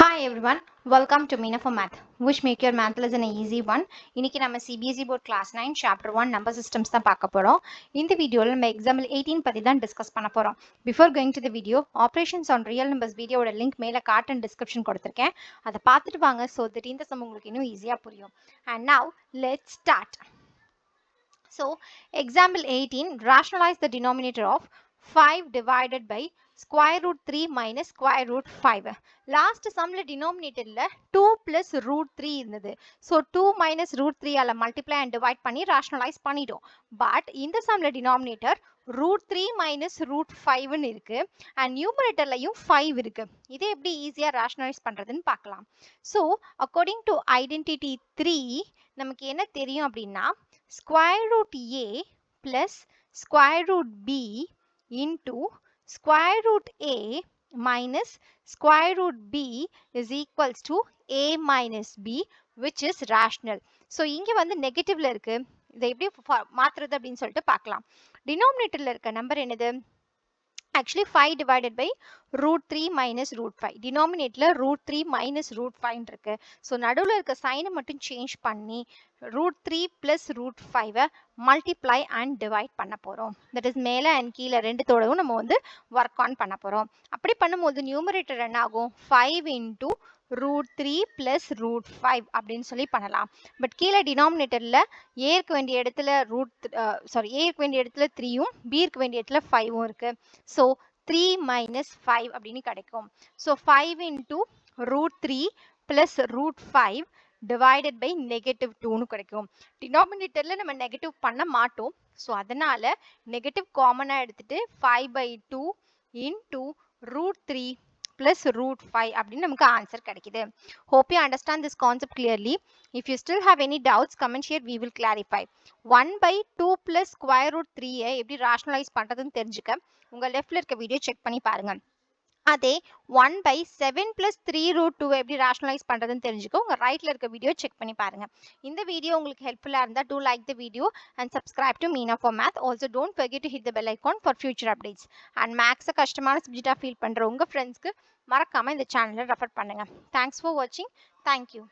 Hi everyone, welcome to Meena for Math. Wish make your math lesson an easy one. இன்னைக்கு நம்ம CBSE board class 9 chapter 1 number systems தான் பார்க்க போறோம். இந்த வீடியோல நம்ம example 18 பத்தி தான் டிஸ்கஸ் பண்ண போறோம். Before going to the video, operations on real numbers வீடியோட லிங்க் மேல கார்ட் அண்ட் டிஸ்கிரிப்ஷன் கொடுத்திருக்கேன். அதை பார்த்துட்டு வாங்க so that இந்த சம் உங்களுக்கு இன்னும் ஈஸியா புரியும். And now let's start. So example 18, rationalize the denominator of 5 divided by square root 3 minus square root 5. Last sumல denominatorல 2 plus root 3 இருந்தது. So 2 minus root 3 ஆல multiply and divide பண்ணி rationalize பண்ணிட்டோம். But இந்த sumல denominator root 3 minus root 5 ன்னு இருக்கு. And numeratorலையும் 5 இருக்கு. இதை எப்படி ஈஸியா rationalize பண்றதுன்னு பார்க்கலாம். So according to identity 3, நமக்கு என்ன தெரியும் அப்படின்னா square root a plus square root b into square root a minus square root b is equals to a minus b, which is rational. So இங்க வந்து நெகட்டிவ்ல இருக்கு. இதை எப்படி மாத்துறது அப்படின்னு சொல்லிட்டு பார்க்கலாம். டினாமினேட்டர்ல இருக்க நம்பர் என்னது? Actually 5 divided by root 3 minus root 5. Denominatorல root 3 minus root 5 இருக்கு. So நடுவுல இருக்க சைனை மட்டும் சேஞ்ச் பண்ணி root 3 plus root 5 multiply and divide பண்ண போறோம். That is மேல and கீழே ரெண்டுத்தோடவும் நம்ம வந்து work on பண்ண போறோம். அப்படி பண்ணும்போது numerator என்ன ஆகும்? 5 into root 3 plus root 5 அப்படின்னு சொல்லி பண்ணலாம். பட் கீழே டினாமினேட்டர்ல a இருக்க வேண்டிய இடத்துல a இருக்க வேண்டிய இடத்துல 3யும் b இருக்க வேண்டிய இடத்துல 5ம் இருக்கு. So 3 minus 5 அப்படின்னு கிடைக்கும். So 5 into root 3 plus root 5 divided by negative 2ன்னு கிடைக்கும். டினாமினேட்டர்ல நம்ம நெகட்டிவ் பண்ண மாட்டோம். ஸோ அதனால நெகட்டிவ் காமனா எடுத்துட்டு 5/2 into root 3 plus root 5 அப்படின்னு நமக்கு ஆன்சர் கிடைக்குது. Hope you understand this concept clearly. If you still have any doubts, comment here, we will clarify. 1/2 plus square root 3 எப்படி rationalize பண்றதுன்னு தெரிஞ்சுக்க உங்க லெஃப்ட்ல இருக்க வீடியோ செக் பண்ணி பாருங்க. அதே 1/7 plus 3 root 2 எப்படி rationalize பண்றதுன்னு தெரிஞ்சுக்க உங்க ரைட்ல இருக்க வீடியோ செக் பண்ணி பாருங்க. இந்த வீடியோ உங்களுக்கு ஹெல்ப்ஃபுல்லா இருந்தா do like the video and subscribe to Meena for Math. Also don't forget to hit the bell icon for future updates. And maths கஷ்டமான சப்ஜெக்டா ஃபீல் பண்ற உங்க ஃப்ரெண்ட்ஸ்க்கு மறக்காம இந்த சேனலை ரெஃபர் பண்ணுங்க. Thanks for watching. Thank you.